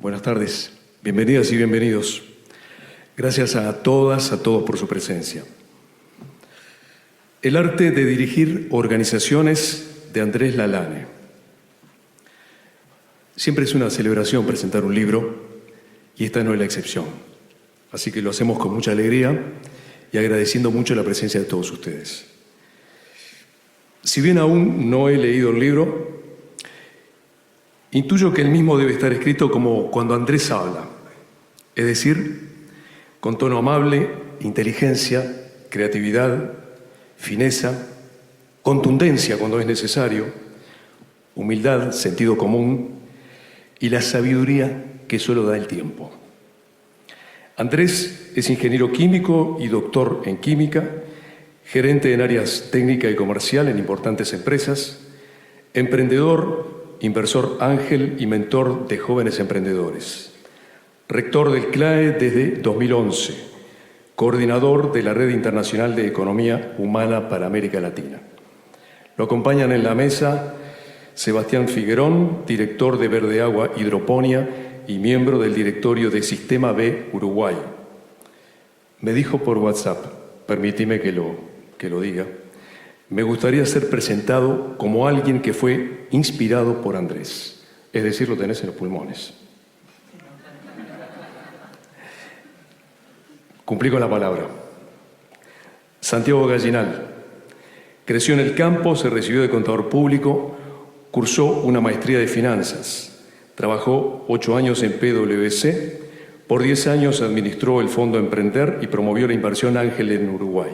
Buenas tardes, bienvenidas y bienvenidos. Gracias a todas, a todos por su presencia. El arte de dirigir organizaciones de Andrés Lalane. Siempre es una celebración presentar un libro y esta no es la excepción. Así que lo hacemos con mucha alegría y agradeciendo mucho la presencia de todos ustedes. Si bien aún no he leído el libro, intuyo que el mismo debe estar escrito como cuando Andrés habla, es decir, con tono amable, inteligencia, creatividad, fineza, contundencia cuando es necesario, humildad, sentido común y la sabiduría que solo da el tiempo. Andrés es ingeniero químico y doctor en química, gerente en áreas técnica y comercial en importantes empresas, emprendedor, inversor ángel y mentor de jóvenes emprendedores. Rector del CLAE desde 2011. Coordinador de la Red Internacional de Economía Humana para América Latina. Lo acompañan en la mesa Sebastián Figuerón, director de Verde Agua Hidroponía y miembro del directorio de Sistema B Uruguay. Me dijo por WhatsApp, permíteme que lo diga, me gustaría ser presentado como alguien que fue inspirado por Andrés. Es decir, lo tenés en los pulmones. Cumplí con la palabra. Santiago Gallinal. Creció en el campo, se recibió de contador público, cursó una maestría de finanzas. Trabajó 8 años en PwC. Por 10 años administró el Fondo Emprender y promovió la inversión ángel en Uruguay.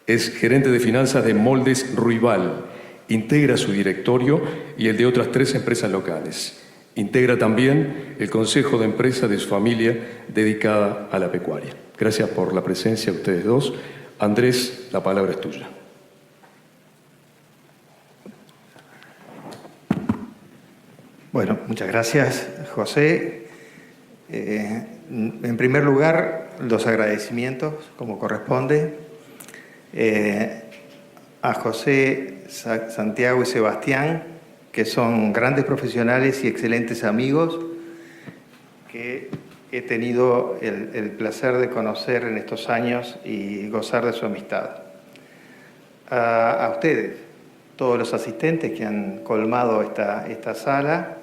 Es gerente de finanzas de Moldes Ruibal. Integra su directorio y el de otras 3 empresas locales. Integra también el consejo de empresa de su familia dedicada a la pecuaria. Gracias por la presencia de ustedes dos. Andrés, la palabra es tuya. Bueno, muchas gracias, José. En primer lugar, los agradecimientos, como corresponde. A José, Santiago y Sebastián, que son grandes profesionales y excelentes amigos que he tenido el placer de conocer en estos años y gozar de su amistad. A ustedes, todos los asistentes que han colmado esta sala,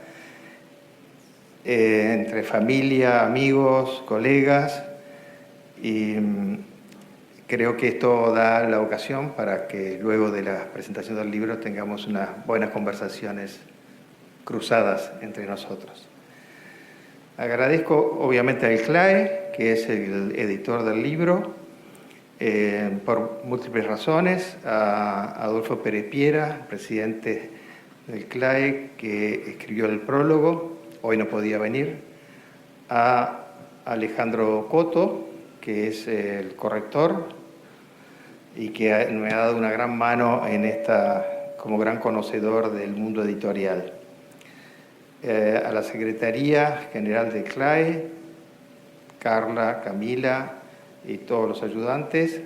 entre familia, amigos, colegas, y creo que esto da la ocasión para que luego de la presentación del libro tengamos unas buenas conversaciones cruzadas entre nosotros. Agradezco obviamente al CLAE, que es el editor del libro, por múltiples razones, a Adolfo Pérez Piera, presidente del CLAE, que escribió el prólogo, hoy no podía venir, a Alejandro Coto, que es el corrector y que me ha dado una gran mano en como gran conocedor del mundo editorial. A la Secretaría General del CLAE, Carla, Camila y todos los ayudantes,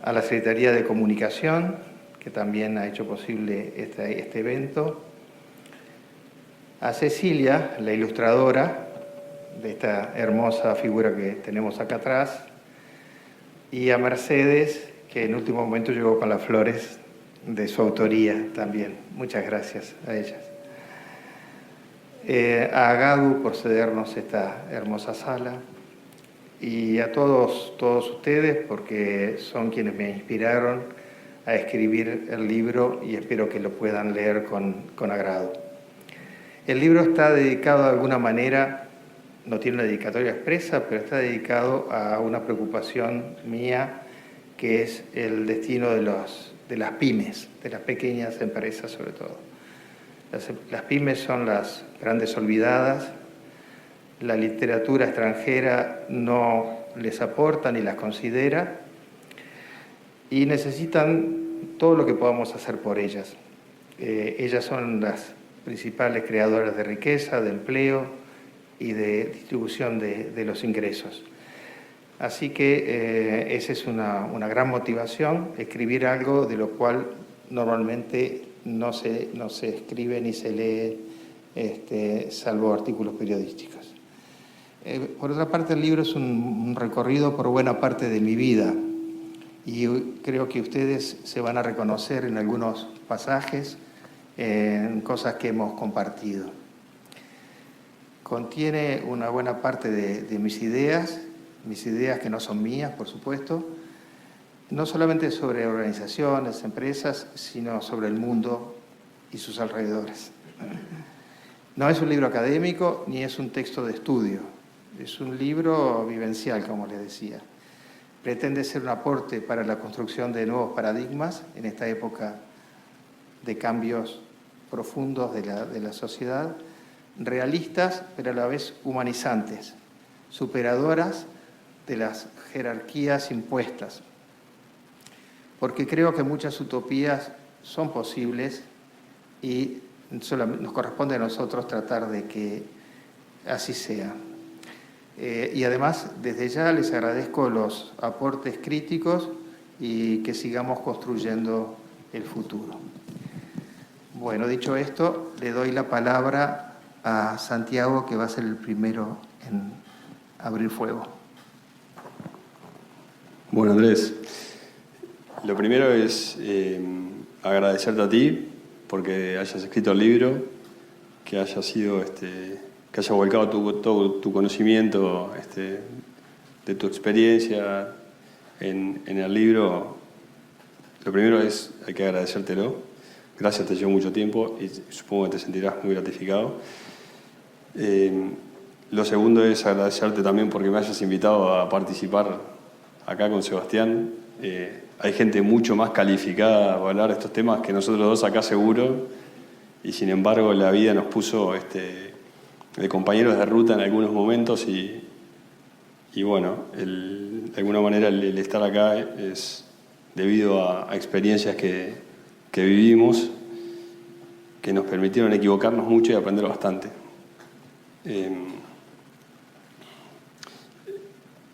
a la Secretaría de Comunicación, que también ha hecho posible este evento, a Cecilia, la ilustradora de esta hermosa figura que tenemos acá atrás, y a Mercedes, que en último momento llegó con las flores de su autoría también. Muchas gracias a ellas. A Gadu por cedernos esta hermosa sala y a todos ustedes porque son quienes me inspiraron a escribir el libro y espero que lo puedan leer con agrado. El libro está dedicado de alguna manera, no tiene una dedicatoria expresa, pero está dedicado a una preocupación mía que es el destino de las pymes, de las pequeñas empresas sobre todo. Las pymes son las grandes olvidadas, la literatura extranjera no les aporta ni las considera y necesitan todo lo que podamos hacer por ellas. Ellas son las principales creadoras de riqueza, de empleo y de distribución de los ingresos. Así que esa es una gran motivación, escribir algo de lo cual normalmente no se escribe ni se lee salvo artículos periodísticos. Por otra parte, el libro es un recorrido por buena parte de mi vida y creo que ustedes se van a reconocer en algunos pasajes, en cosas que hemos compartido. Contiene una buena parte de mis ideas que no son mías, por supuesto, no solamente sobre organizaciones, empresas, sino sobre el mundo y sus alrededores. No es un libro académico ni es un texto de estudio, es un libro vivencial, como les decía. Pretende ser un aporte para la construcción de nuevos paradigmas en esta época de cambios profundos de la sociedad, realistas pero a la vez humanizantes, superadoras de las jerarquías impuestas. Porque creo que muchas utopías son posibles y nos corresponde a nosotros tratar de que así sea. Y además, desde ya les agradezco los aportes críticos y que sigamos construyendo el futuro. Bueno, dicho esto, le doy la palabra a Santiago, que va a ser el primero en abrir fuego. Bueno, Andrés, lo primero es agradecerte a ti porque hayas escrito el libro, que hayas sido, que hayas volcado todo tu conocimiento de tu experiencia en el libro. Lo primero es, hay que agradecértelo. Gracias, te llevó mucho tiempo y supongo que te sentirás muy gratificado. Lo segundo es agradecerte también porque me hayas invitado a participar acá con Sebastián. Hay gente mucho más calificada para hablar de estos temas que nosotros dos acá seguro, y sin embargo la vida nos puso de compañeros de ruta en algunos momentos y bueno, de alguna manera el estar acá es debido a experiencias que vivimos, que nos permitieron equivocarnos mucho y aprender bastante.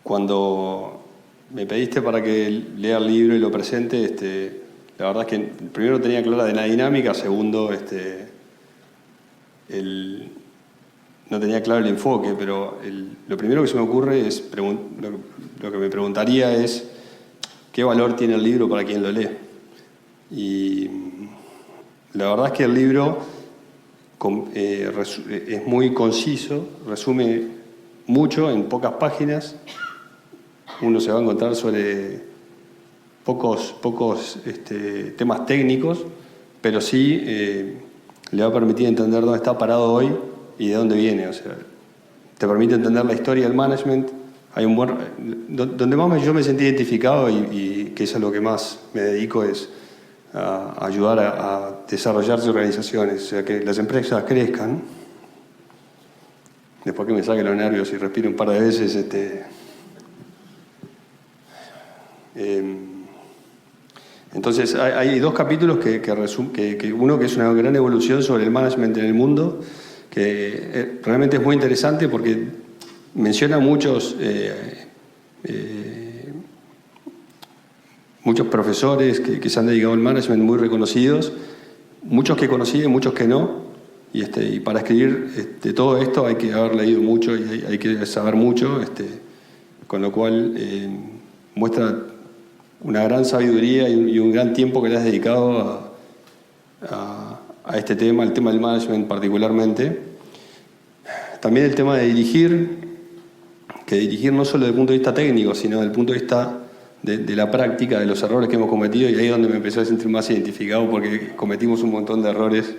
Cuando me pediste para que lea el libro y lo presente, la verdad es que primero tenía clara de la dinámica, segundo, no tenía claro el enfoque, pero lo primero que se me ocurre es, lo que me preguntaría es, ¿qué valor tiene el libro para quien lo lee? Y la verdad es que el libro es muy conciso, resume mucho en pocas páginas. Uno se va a encontrar sobre pocos temas técnicos, pero sí le va a permitir entender dónde está parado hoy y de dónde viene. O sea, te permite entender la historia del management. Hay donde más yo me sentí identificado y que es a lo que más me dedico es a ayudar a desarrollarse organizaciones, o sea, que las empresas crezcan. Después que me saque los nervios y respire un par de veces, entonces hay dos capítulos que uno que es una gran evolución sobre el management en el mundo, que realmente es muy interesante porque menciona muchos profesores que se han dedicado al management muy reconocidos, muchos que conocí y muchos que no, y para escribir todo esto hay que haber leído mucho y hay que saber mucho, con lo cual muestra una gran sabiduría y un gran tiempo que le has dedicado a este tema, el tema del management particularmente. También el tema de dirigir, que dirigir no solo desde el punto de vista técnico, sino desde el punto de vista de la práctica, de los errores que hemos cometido, y ahí es donde me empecé a sentir más identificado porque cometimos un montón de errores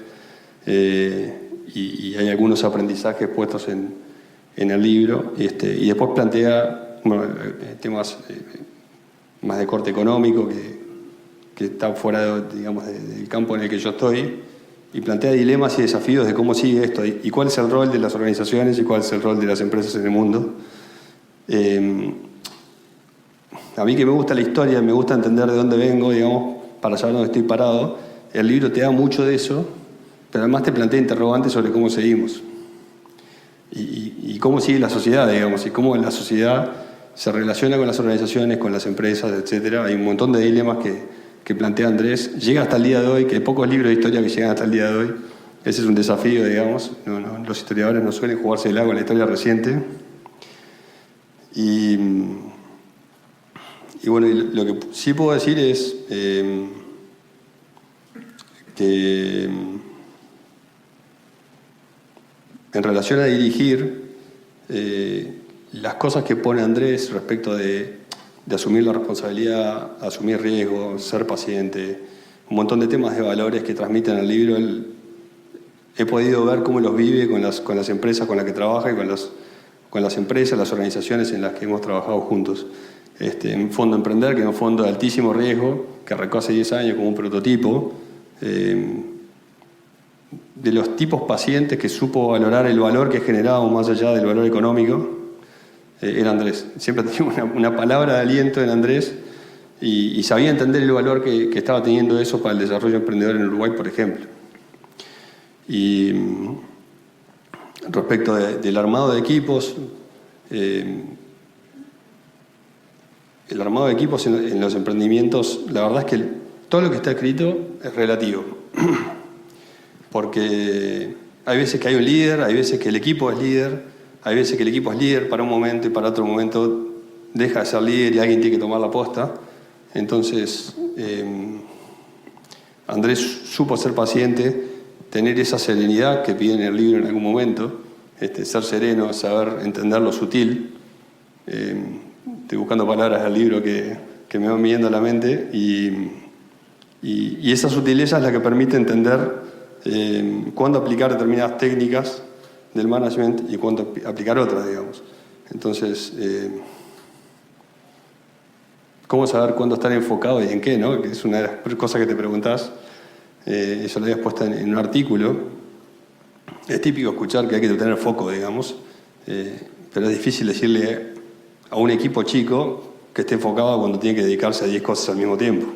y hay algunos aprendizajes puestos en el libro, y después plantea temas más de corte económico que está fuera del campo en el que yo estoy, y plantea dilemas y desafíos de cómo sigue esto y cuál es el rol de las organizaciones y cuál es el rol de las empresas en el mundo. A mí que me gusta la historia, me gusta entender de dónde vengo, para saber dónde estoy parado, el libro te da mucho de eso, pero además te plantea interrogantes sobre cómo seguimos y cómo sigue la sociedad, y cómo la sociedad se relaciona con las organizaciones, con las empresas, etc. Hay un montón de dilemas que plantea Andrés. Llega hasta el día de hoy, que hay pocos libros de historia que llegan hasta el día de hoy, ese es un desafío, digamos. Los historiadores no suelen jugársela con la historia reciente. Y bueno, lo que sí puedo decir es que en relación a dirigir, las cosas que pone Andrés respecto de asumir la responsabilidad, asumir riesgo, ser paciente, un montón de temas de valores que transmiten el libro, he podido ver cómo los vive con las empresas con las que trabaja y con las empresas, las organizaciones en las que hemos trabajado juntos. En Fondo Emprender, que es un fondo de altísimo riesgo, que arrancó hace 10 años como un prototipo, de los tipos pacientes que supo valorar el valor que generábamos más allá del valor económico, era Andrés. Siempre tenía una palabra de aliento en Andrés y sabía entender el valor que estaba teniendo eso para el desarrollo emprendedor en Uruguay, por ejemplo. Y respecto del armado de equipos, el armado de equipos en los emprendimientos, la verdad es que todo lo que está escrito es relativo. Porque hay veces que hay un líder, hay veces que el equipo es líder, hay veces que el equipo es líder para un momento y para otro momento deja de ser líder y alguien tiene que tomar la posta. Entonces, Andrés supo ser paciente, tener esa serenidad que pide en el libro en algún momento, ser sereno, saber entender lo sutil. Estoy buscando palabras del libro que me van viniendo a la mente y esa sutileza es la que permite entender cuándo aplicar determinadas técnicas del management y cuándo aplicar otras, digamos. Entonces, ¿cómo saber cuándo estar enfocado y en qué, no? Que es una de las cosas que te preguntás. Eso lo habías puesto en un artículo. Es típico escuchar que hay que tener foco, digamos, pero es difícil decirle a un equipo chico que esté enfocado cuando tiene que dedicarse a 10 cosas al mismo tiempo.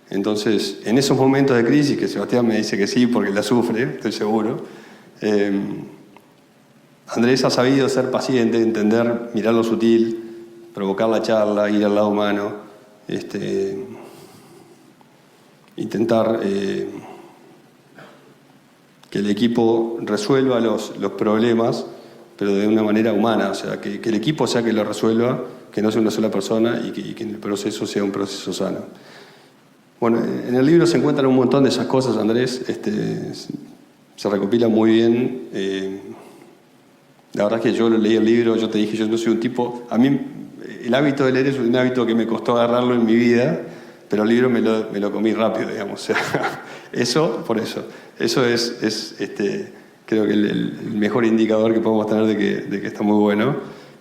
Entonces, en esos momentos de crisis, que Sebastián me dice que sí, porque la sufre, estoy seguro, Andrés ha sabido ser paciente, entender, mirar lo sutil, provocar la charla, ir al lado humano, intentar que el equipo resuelva los problemas, pero de una manera humana, o sea, que el equipo sea que lo resuelva, que no sea una sola persona y que en el proceso sea un proceso sano. Bueno, en el libro se encuentran un montón de esas cosas, Andrés, se recopila muy bien. La verdad es que yo leí el libro, yo te dije, yo no soy un tipo... A mí el hábito de leer es un hábito que me costó agarrarlo en mi vida, pero el libro me lo comí rápido, digamos. O sea, eso es creo que el mejor indicador que podemos tener de que está muy bueno.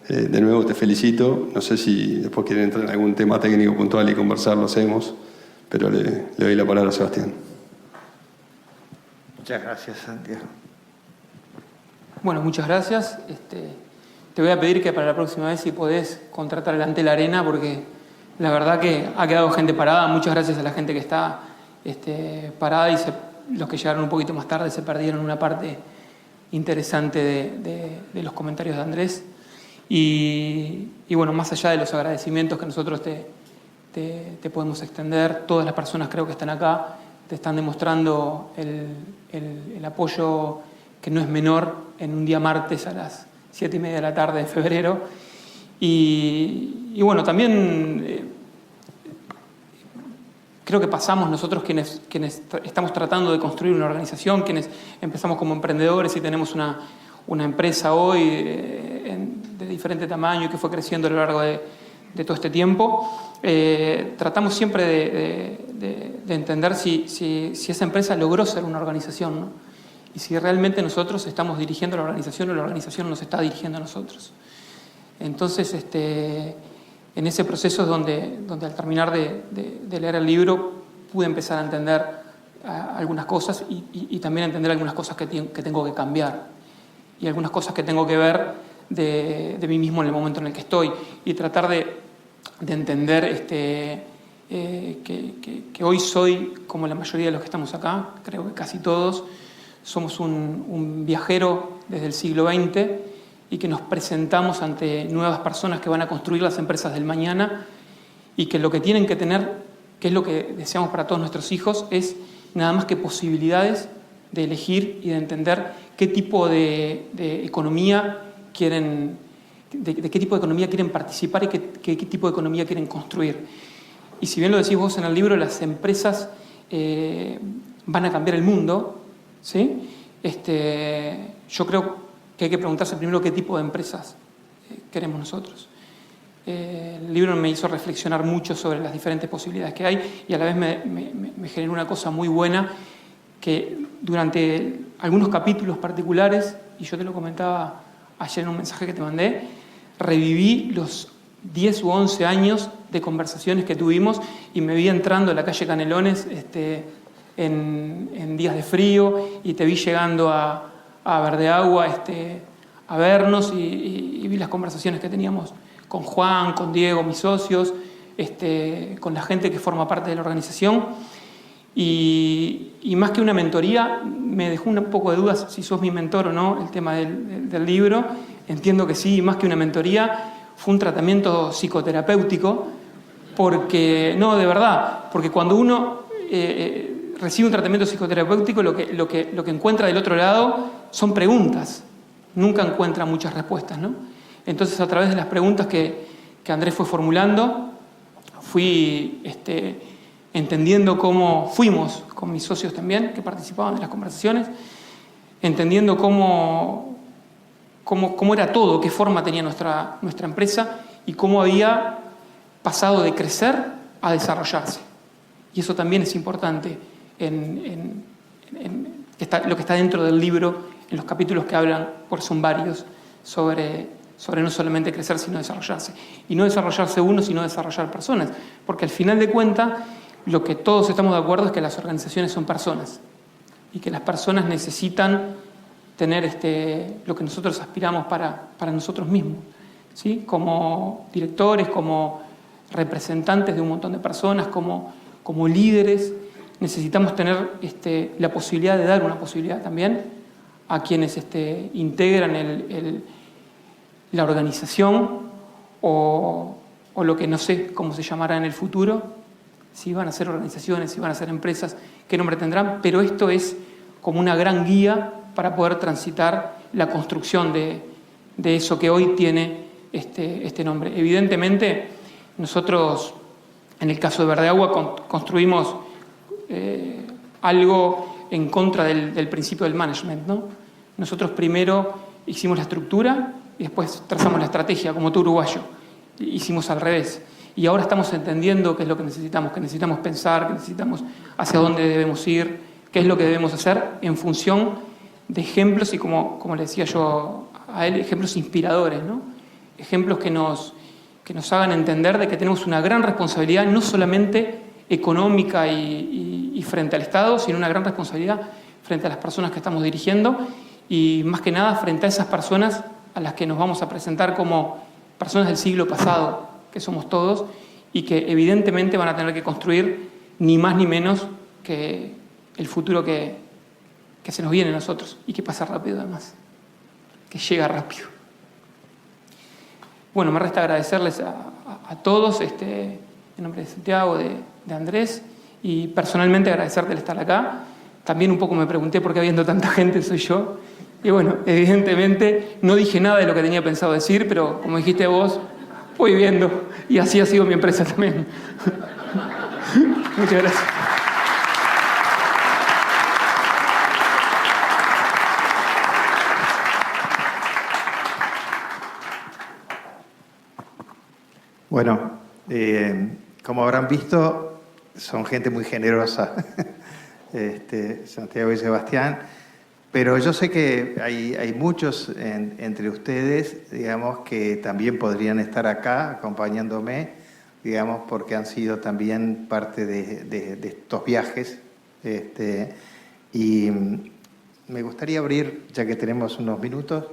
De nuevo te felicito. No sé si después quieren entrar en algún tema técnico puntual y conversar, lo hacemos, pero le doy la palabra a Sebastián. Muchas gracias, Santiago. Bueno, muchas gracias. Te voy a pedir que para la próxima vez si podés contratar el Antel Arena, porque la verdad que ha quedado gente parada. Muchas gracias a la gente que está parada y los que llegaron un poquito más tarde se perdieron una parte interesante de los comentarios de Andrés. Y bueno, más allá de los agradecimientos que nosotros te podemos extender, todas las personas creo que están acá te están demostrando el apoyo que no es menor en un día martes a las 7:30 de la tarde de febrero. Y bueno, también creo que pasamos nosotros quienes estamos tratando de construir una organización, quienes empezamos como emprendedores y tenemos una empresa hoy de diferente tamaño y que fue creciendo a lo largo de todo este tiempo. Tratamos siempre de entender si esa empresa logró ser una organización, ¿no? Y si realmente nosotros estamos dirigiendo la organización o la organización nos está dirigiendo a nosotros. Entonces, en ese proceso es donde al terminar de leer el libro pude empezar a entender algunas cosas y también entender algunas cosas que tengo que cambiar y algunas cosas que tengo que ver de mí mismo en el momento en el que estoy y tratar de entender que hoy soy como la mayoría de los que estamos acá, creo que casi todos, somos un viajero desde el siglo XX y que nos presentamos ante nuevas personas que van a construir las empresas del mañana y que lo que tienen que tener, que es lo que deseamos para todos nuestros hijos, es nada más que posibilidades de elegir y de entender qué tipo de economía quieren, de qué tipo de economía quieren participar y qué tipo de economía quieren construir. Y si bien lo decís vos en el libro, las empresas van a cambiar el mundo, ¿sí? Yo creo que hay que preguntarse primero qué tipo de empresas queremos nosotros. El libro me hizo reflexionar mucho sobre las diferentes posibilidades que hay y a la vez me generó una cosa muy buena que durante algunos capítulos particulares, y yo te lo comentaba ayer en un mensaje que te mandé, reviví los 10 u 11 años de conversaciones que tuvimos y me vi entrando a la calle Canelones en días de frío y te vi llegando a Verdeagua a vernos y vi las conversaciones que teníamos con Juan, con Diego, mis socios, con la gente que forma parte de la organización. Y más que una mentoría, me dejó un poco de dudas si sos mi mentor o no, el tema del libro. Entiendo que sí, más que una mentoría, fue un tratamiento psicoterapéutico, porque, no, de verdad, porque cuando uno recibe un tratamiento psicoterapéutico, lo que encuentra del otro lado son preguntas. Nunca encuentra muchas respuestas, ¿no? Entonces, a través de las preguntas que Andrés fue formulando, fui entendiendo cómo fuimos con mis socios también, que participaban de las conversaciones, entendiendo cómo era todo, qué forma tenía nuestra empresa y cómo había pasado de crecer a desarrollarse. Y eso también es importante lo que está dentro del libro, en los capítulos que hablan, porque son varios, sobre no solamente crecer, sino desarrollarse. Y no desarrollarse uno, sino desarrollar personas. Porque al final de cuentas, lo que todos estamos de acuerdo es que las organizaciones son personas y que las personas necesitan tener lo que nosotros aspiramos para nosotros mismos, ¿sí? Como directores, como representantes de un montón de personas, como líderes, necesitamos tener la posibilidad de dar una posibilidad también a quienes integran la organización o lo que no sé cómo se llamará en el futuro, si van a ser organizaciones, si van a ser empresas, qué nombre tendrán, pero esto es como una gran guía para poder transitar la construcción de eso que hoy tiene este nombre. Evidentemente, nosotros, en el caso de Verdeagua, construimos algo en contra del principio del management, ¿no? Nosotros primero hicimos la estructura y después trazamos la estrategia, como todo uruguayo. Hicimos al revés. Y ahora estamos entendiendo qué es lo que necesitamos pensar, que necesitamos hacia dónde debemos ir, qué es lo que debemos hacer en función de ejemplos y, como le decía yo a él, ejemplos inspiradores, ¿no? Ejemplos que nos hagan entender de que tenemos una gran responsabilidad, no solamente económica y frente al Estado, sino una gran responsabilidad frente a las personas que estamos dirigiendo y, más que nada, frente a esas personas a las que nos vamos a presentar como personas del siglo pasado, que somos todos, y que evidentemente van a tener que construir ni más ni menos que el futuro que se nos viene a nosotros y que pasa rápido además, que llega rápido. Bueno, me resta agradecerles a todos, en nombre de Santiago, de Andrés, y personalmente agradecerte el estar acá. También un poco me pregunté por qué habiendo tanta gente soy yo. Y bueno, evidentemente no dije nada de lo que tenía pensado decir, pero como dijiste vos, voy viendo. Y así ha sido mi empresa también. Muchas gracias. Bueno, como habrán visto, son gente muy generosa, Santiago y Sebastián, pero yo sé que hay muchos entre ustedes, digamos, que también podrían estar acá acompañándome, digamos, porque han sido también parte de estos viajes. Y me gustaría abrir, ya que tenemos unos minutos,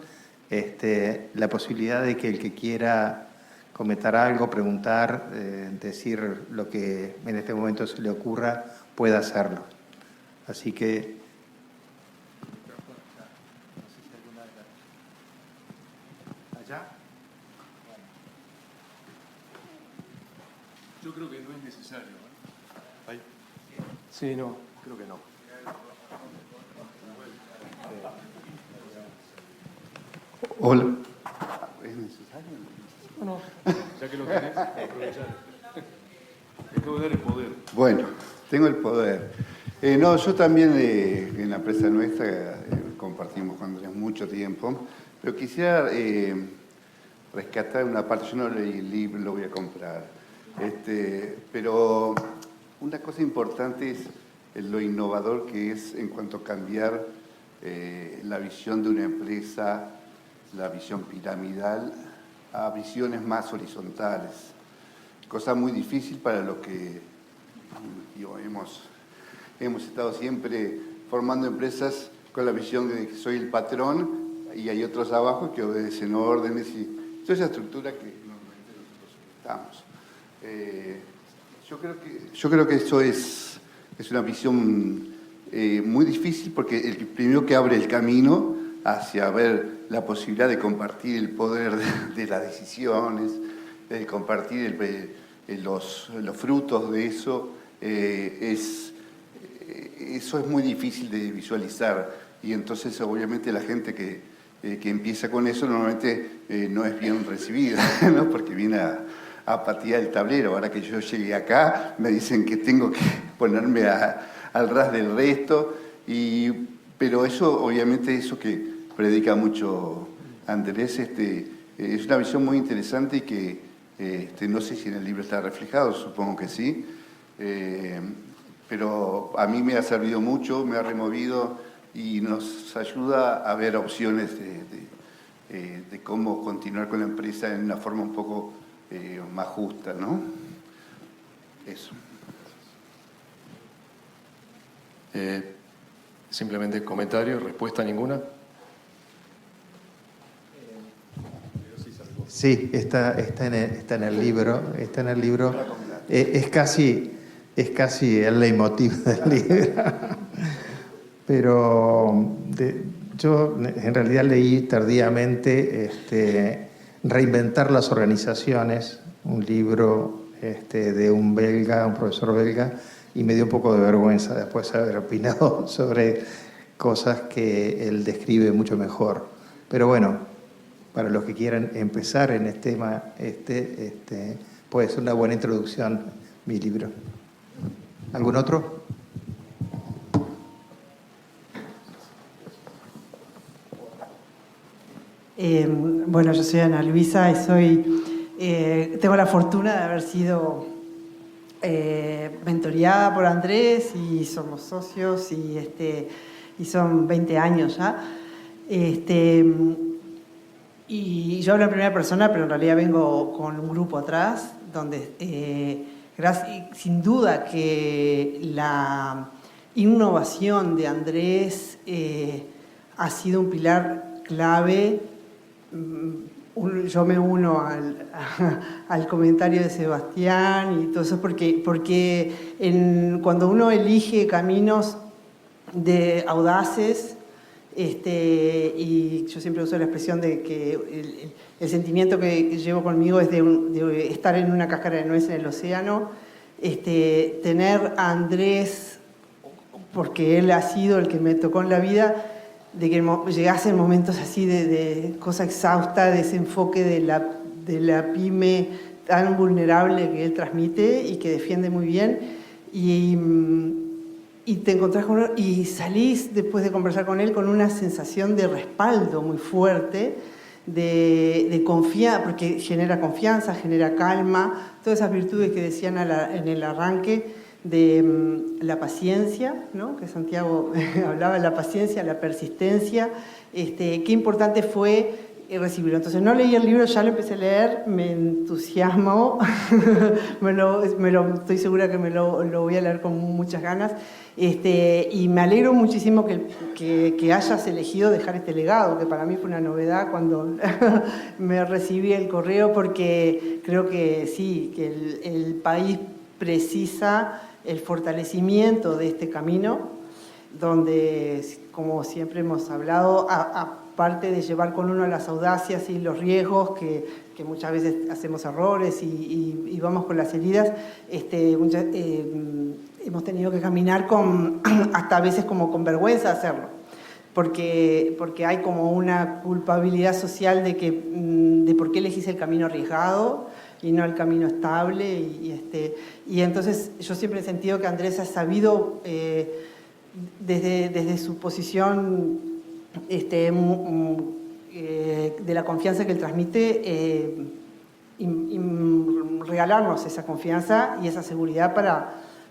la posibilidad de que el que quiera comentar algo, preguntar, decir lo que en este momento se le ocurra, pueda hacerlo. Así que... ¿Allá? Yo creo que no es necesario. ¿Ahí? Sí, no, creo que no. Hola. Ya que lo tenés, aprovechar. Te acabo de dar el poder. Bueno, tengo el poder. No, yo también en la empresa nuestra compartimos con Andrés mucho tiempo, pero quisiera rescatar una parte. Yo no leí el libro, lo voy a comprar. Pero una cosa importante es lo innovador que es en cuanto a cambiar la visión de una empresa, la visión piramidal, a visiones más horizontales. Cosa muy difícil para los que hemos estado siempre formando empresas con la visión de que soy el patrón y hay otros abajo que obedecen órdenes y toda esa estructura que normalmente nosotros estamos. Yo creo que eso es una visión muy difícil porque el primero que abre el camino hacia ver la posibilidad de compartir el poder de las decisiones, de compartir los frutos de eso, eso es muy difícil de visualizar y entonces obviamente la gente que empieza con eso normalmente no es bien recibida, ¿no? Porque viene a patear el tablero. Ahora que yo llegué acá me dicen que tengo que ponerme al ras del resto, pero eso obviamente eso que predica mucho Andrés, es una visión muy interesante y que no sé si en el libro está reflejado, supongo que sí, pero a mí me ha servido mucho, me ha removido y nos ayuda a ver opciones de cómo continuar con la empresa en una forma un poco más justa, ¿no? Eso. Simplemente comentario, respuesta ninguna. Sí, está en el libro. Está en el libro. Es casi el leitmotiv del libro. Pero yo en realidad leí tardíamente Reinventar las organizaciones, un libro de un profesor belga, y me dio un poco de vergüenza después haber opinado sobre cosas que él describe mucho mejor. Pero bueno, para los que quieran empezar en este tema, puede ser una buena introducción mi libro. ¿Algún otro? Bueno, yo soy Ana Luisa y tengo la fortuna de haber sido mentoreada por Andrés y somos socios y son 20 años ya. Y yo hablo en primera persona, pero en realidad vengo con un grupo atrás, donde sin duda que la innovación de Andrés ha sido un pilar clave. Yo me uno al comentario de Sebastián y todo eso, porque cuando uno elige caminos audaces, y yo siempre uso la expresión de que el sentimiento que llevo conmigo es de estar en una cáscara de nuez en el océano, tener a Andrés, porque él ha sido el que me tocó en la vida, de que llegase en momentos así de cosa exhausta, de ese enfoque de la pyme tan vulnerable que él transmite y que defiende muy bien. Y te encontrás con él y salís después de conversar con él con una sensación de respaldo muy fuerte, de confianza, porque genera confianza, genera calma, todas esas virtudes que decían en el arranque de la paciencia, ¿no? Que Santiago hablaba de la paciencia, la persistencia. Qué importante fue recibirlo. Entonces no leí el libro, ya lo empecé a leer, me entusiasmó, estoy segura que me lo voy a leer con muchas ganas. Y me alegro muchísimo que hayas elegido dejar este legado, que para mí fue una novedad cuando me recibí el correo, porque creo que sí, que el país precisa el fortalecimiento de este camino, donde, como siempre hemos hablado, aparte de llevar con uno las audacias y los riesgos, que muchas veces hacemos errores y vamos con las heridas, hemos tenido que caminar hasta a veces como con vergüenza hacerlo. porque hay como una culpabilidad social de por qué elegís el camino arriesgado y no el camino estable. Y entonces yo siempre he sentido que Andrés ha sabido, desde su posición de la confianza que él transmite, regalarnos esa confianza y esa seguridad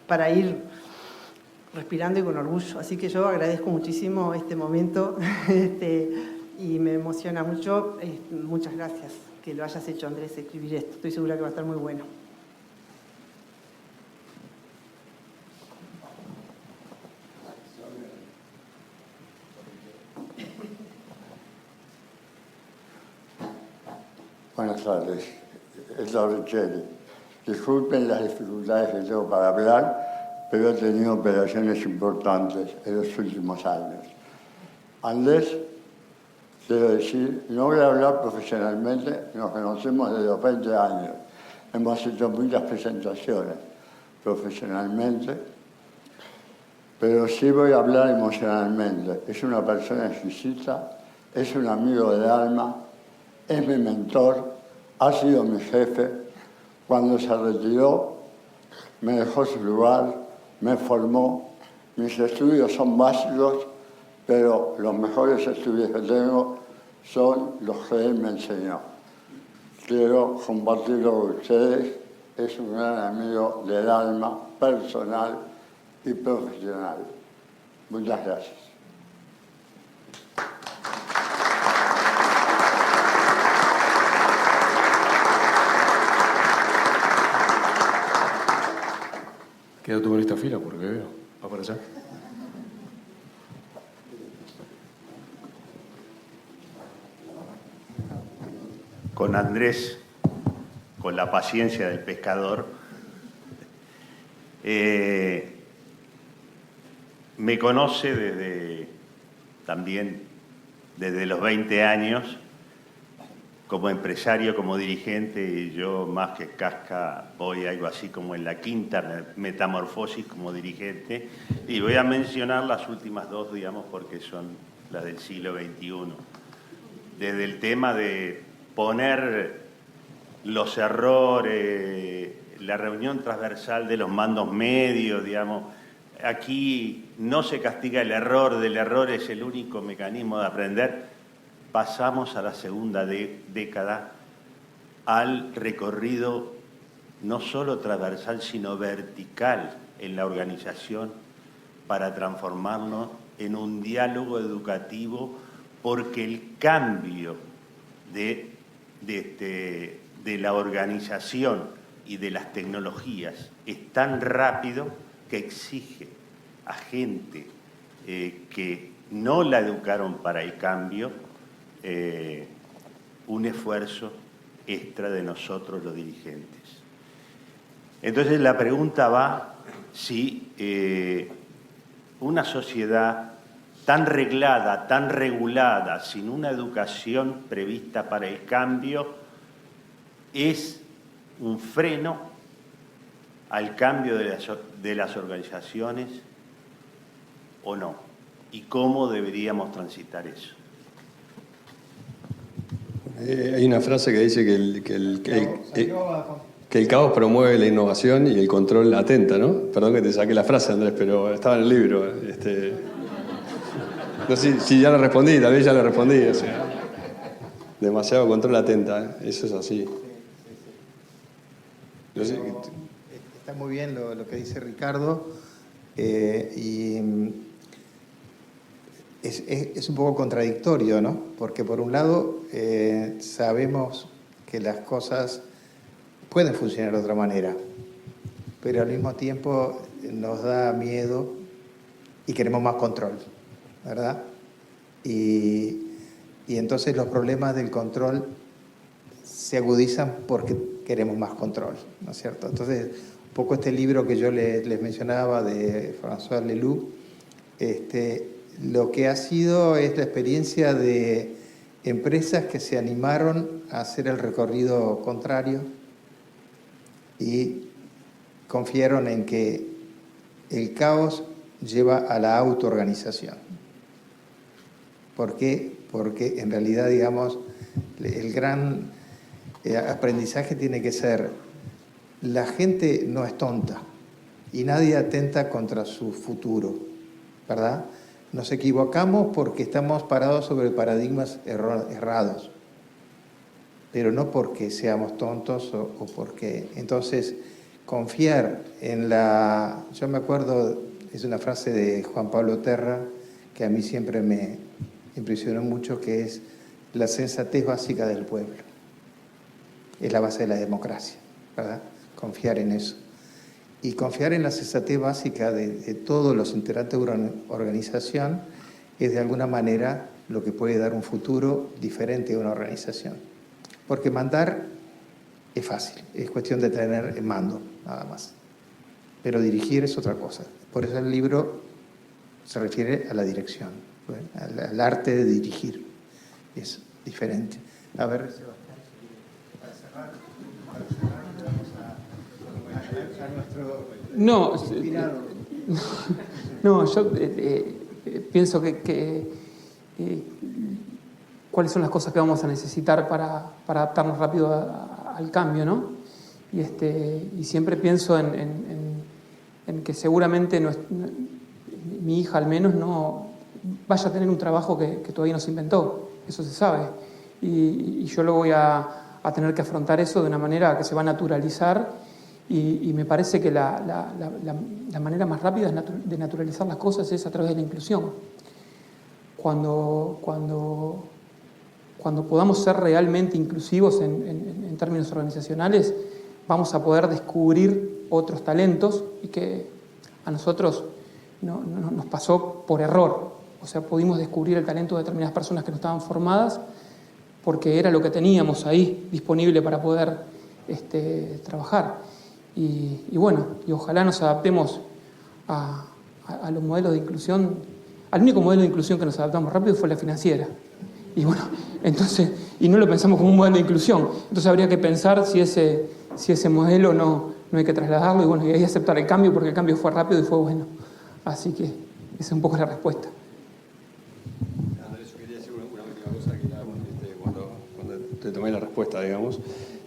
para ir respirando y con orgullo. Así que yo agradezco muchísimo este momento y me emociona mucho. Muchas gracias que lo hayas hecho, Andrés, escribir esto. Estoy segura que va a estar muy bueno. Buenas tardes, es la Richelli. Disculpen las dificultades que tengo para hablar, pero he tenido operaciones importantes en los últimos años. Andrés, quiero decir, no voy a hablar profesionalmente, nos conocemos desde los 20 años. Hemos hecho muchas presentaciones profesionalmente, pero sí voy a hablar emocionalmente. Es una persona exquisita, es un amigo del alma, es mi mentor, ha sido mi jefe. Cuando se retiró, me dejó su lugar, me formó. Mis estudios son básicos, pero los mejores estudios que tengo son los que él me enseñó. Quiero compartirlo con ustedes. Es un gran amigo del alma, personal y profesional. Muchas gracias. Queda tú en esta fila porque veo. Va para allá. Con Andrés, con la paciencia del pescador, me conoce también desde los 20 años, como empresario, como dirigente, y yo más que casca voy algo así como en la quinta metamorfosis como dirigente, y voy a mencionar las últimas dos, digamos, porque son las del siglo XXI. Desde el tema de poner los errores, la reunión transversal de los mandos medios, digamos, aquí no se castiga el error, del error es el único mecanismo de aprender. Pasamos a la segunda década al recorrido no solo transversal, sino vertical en la organización para transformarnos en un diálogo educativo, porque el cambio de la organización y de las tecnologías es tan rápido que exige a gente que no la educaron para el cambio un esfuerzo extra de nosotros los dirigentes. Entonces la pregunta va si una sociedad tan reglada, tan regulada, sin una educación prevista para el cambio, es un freno al cambio de las organizaciones o no, y cómo deberíamos transitar eso. Hay una frase que dice que el caos promueve la innovación y el control atenta, ¿no? Perdón que te saqué la frase, Andrés, pero estaba en el libro. No sé si ya le respondí, tal vez ya le respondí. O sea, demasiado control atenta, eso es así. No sé. Está muy bien lo que dice Ricardo, y es un poco contradictorio, ¿no? Porque por un lado sabemos que las cosas pueden funcionar de otra manera, pero al mismo tiempo nos da miedo y queremos más control, ¿verdad? Y entonces los problemas del control se agudizan porque queremos más control, ¿no es cierto? Entonces, un poco este libro que yo les mencionaba de François Lelloup, lo que ha sido es la experiencia de empresas que se animaron a hacer el recorrido contrario y confiaron en que el caos lleva a la autoorganización. ¿Por qué? Porque en realidad, digamos, el gran aprendizaje tiene que ser: la gente no es tonta y nadie atenta contra su futuro, ¿verdad? Nos equivocamos porque estamos parados sobre paradigmas errados, pero no porque seamos tontos o porque... Entonces, confiar en la... Yo me acuerdo, es una frase de Juan Pablo Terra que a mí siempre me impresionó mucho, que es: la sensatez básica del pueblo. Es la base de la democracia, ¿verdad? Confiar en eso. Y confiar en la sensatez básica de todos los integrantes de una organización es de alguna manera lo que puede dar un futuro diferente a una organización. Porque mandar es fácil, es cuestión de tener el mando, nada más. Pero dirigir es otra cosa. Por eso el libro se refiere a la dirección, ¿no? al arte de dirigir. Es diferente. A ver, Sebastián, para cerrar, vamos a nuestro... No, yo pienso que cuáles son las cosas que vamos a necesitar para adaptarnos rápido al cambio, ¿no? Y siempre pienso en que seguramente mi hija al menos no vaya a tener un trabajo que todavía no se inventó, eso se sabe. Y yo lo voy a tener que afrontar eso de una manera que se va a naturalizar. Y me parece que la manera más rápida de naturalizar las cosas es a través de la inclusión. Cuando podamos ser realmente inclusivos en términos organizacionales, vamos a poder descubrir otros talentos y que a nosotros no nos pasó por error. O sea, pudimos descubrir el talento de determinadas personas que no estaban formadas porque era lo que teníamos ahí disponible para poder trabajar. Y bueno, y ojalá nos adaptemos a los modelos de inclusión. Al único modelo de inclusión que nos adaptamos rápido fue la financiera. Y bueno, entonces, y no lo pensamos como un modelo de inclusión. Entonces habría que pensar si ese modelo no hay que trasladarlo y bueno, y ahí aceptar el cambio, porque el cambio fue rápido y fue bueno. Así que esa es un poco la respuesta. Andrés, yo quería decir una última cosa que cuando te tomé la respuesta, digamos.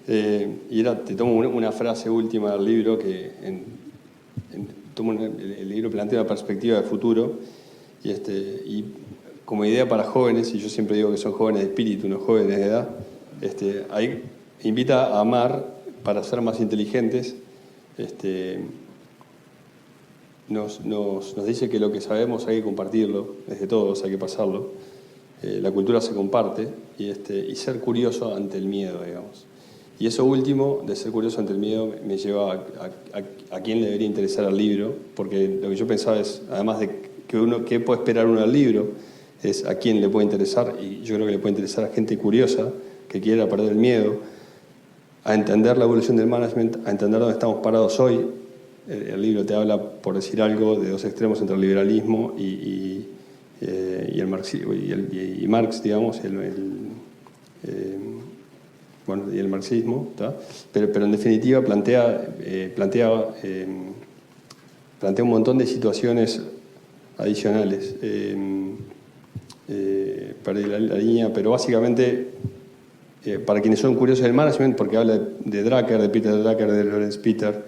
Te tomo una frase última del libro que el libro plantea una perspectiva de futuro y como idea para jóvenes, y yo siempre digo que son jóvenes de espíritu, no jóvenes de edad, ahí invita a amar para ser más inteligentes. Nos dice que lo que sabemos hay que compartirlo, desde todos hay que pasarlo. La cultura se comparte y ser curioso ante el miedo, digamos. Y eso último, de ser curioso ante el miedo, me lleva a quién le debería interesar el libro, porque lo que yo pensaba es, además de qué puede esperar uno del libro, es a quién le puede interesar, y yo creo que le puede interesar a gente curiosa, que quiera perder el miedo, a entender la evolución del management, a entender dónde estamos parados hoy. El libro te habla, por decir algo, de dos extremos entre el liberalismo y el marxismo, y Marx, digamos, y el marxismo, ¿tá? Pero en definitiva plantea un montón de situaciones adicionales. Perdí la línea, pero básicamente para quienes son curiosos del management, porque habla de Drucker, de Peter Drucker, de Lawrence Peter,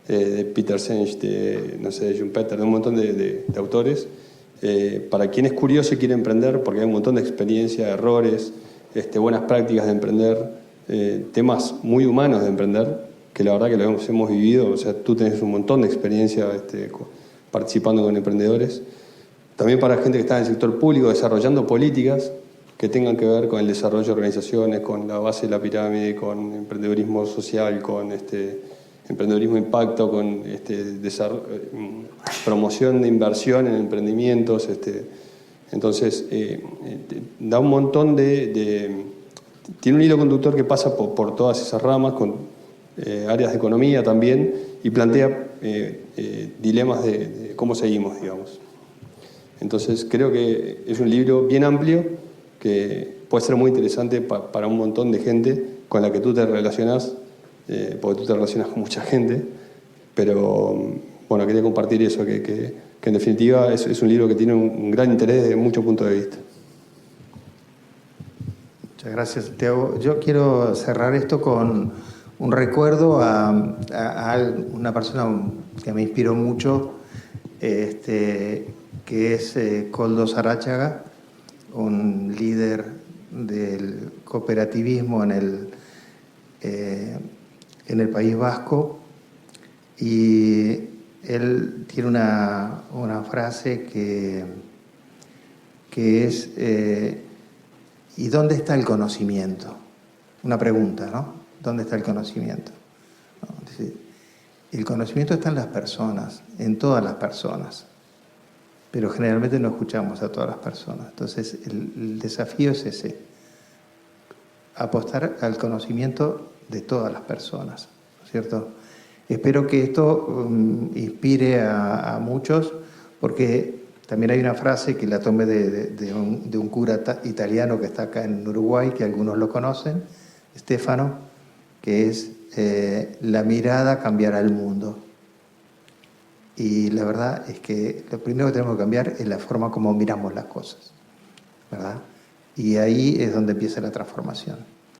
de Peter Senge, de Schumpeter, de un montón de autores. Para quien es curioso y quiere emprender, porque hay un montón de experiencia, errores, buenas prácticas de emprender, temas muy humanos de emprender, que la verdad que lo hemos vivido. O sea, tú tenés un montón de experiencia participando con emprendedores. También para gente que está en el sector público desarrollando políticas que tengan que ver con el desarrollo de organizaciones, con la base de la pirámide, con emprendedurismo social, con emprendedurismo impacto, con promoción de inversión en emprendimientos. Entonces, da un montón tiene un hilo conductor que pasa por todas esas ramas, con áreas de economía también, y plantea dilemas de cómo seguimos, digamos. Entonces, creo que es un libro bien amplio que puede ser muy interesante para un montón de gente con la que tú te relacionas, porque tú te relacionas con mucha gente, pero bueno, quería compartir eso, que en definitiva es un libro que tiene un gran interés desde muchos puntos de vista. Muchas gracias, Santiago. Yo quiero cerrar esto con un recuerdo a una persona que me inspiró mucho, que es Koldo Zaráchaga, un líder del cooperativismo en el País Vasco, y él tiene una frase que es ¿y dónde está el conocimiento? Una pregunta, ¿no? ¿Dónde está el conocimiento? ¿No? Dice, el conocimiento está en las personas, en todas las personas, pero generalmente no escuchamos a todas las personas. Entonces, el desafío es ese, apostar al conocimiento de todas las personas, ¿no es cierto? Espero que esto inspire a muchos, porque también hay una frase que la tomé de un cura italiano que está acá en Uruguay, que algunos lo conocen, Stefano, que es la mirada cambiará el mundo. Y la verdad es que lo primero que tenemos que cambiar es la forma como miramos las cosas, ¿verdad? Y ahí es donde empieza la transformación.